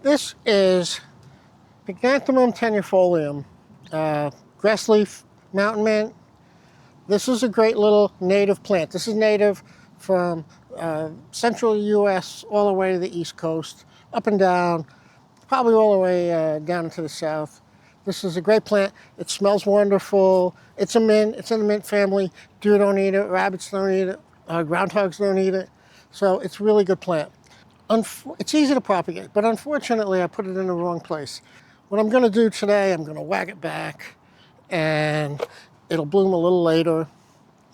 This is Pycnanthemum tenuifolium, grass leaf mountain mint. This is a great little native plant. This is native from central U.S. all the way to the East Coast, up and down, probably all the way down into the South. This is a great plant. It smells wonderful. It's a mint. It's in the mint family. Deer don't eat it. Rabbits don't eat it. Groundhogs don't eat it. So it's a really good plant. It's easy to propagate, but unfortunately I put it in the wrong place. What I'm going to do today, I'm going to whack it back and it'll bloom a little later,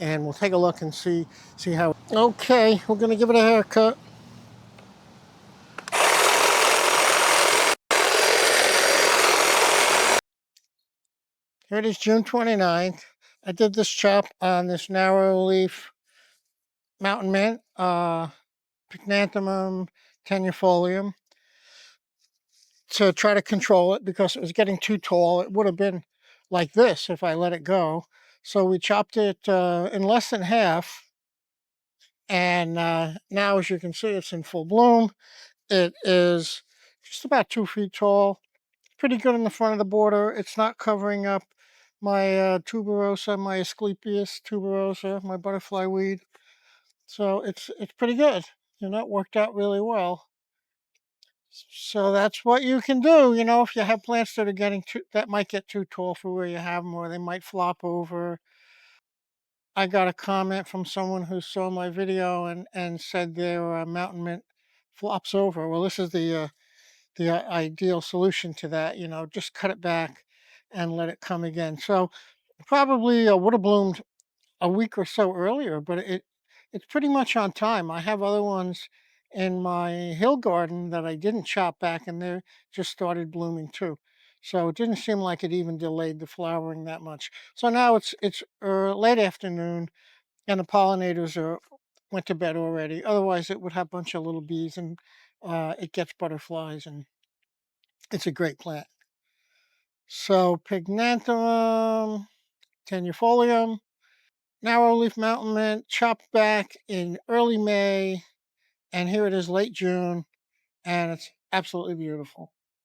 and we'll take a look and see how. Okay, we're going to give it a haircut. Here it is, June 29th. I did this chop on this narrow leaf mountain mint, Pycnanthemum tenuifolium, to try to control it because it was getting too tall. It would have been like this if I let it go. So we chopped it in less than half, and now, as you can see, it's in full bloom. It is just about 2 feet tall, pretty good in the front of the border. It's not covering up my tuberosa, my Asclepias tuberosa, my butterfly weed. So it's pretty good. It worked out really well. So that's what you can do, if you have plants that are that might get too tall for where you have them, or they might flop over. I got a comment from someone who saw my video and said their mountain mint flops over. Well, this is the ideal solution to that. Just cut it back and let it come again. So probably would have bloomed a week or so earlier, but it's pretty much on time. I have other ones in my hill garden that I didn't chop back, and they just started blooming too. So it didn't seem like it even delayed the flowering that much. So now it's late afternoon, and the pollinators are went to bed already. Otherwise, it would have a bunch of little bees, and it gets butterflies, and it's a great plant. So Pycnanthemum tenuifolium, narrow leaf mountain mint, chopped back in early May, and here it is late June, and it's absolutely beautiful.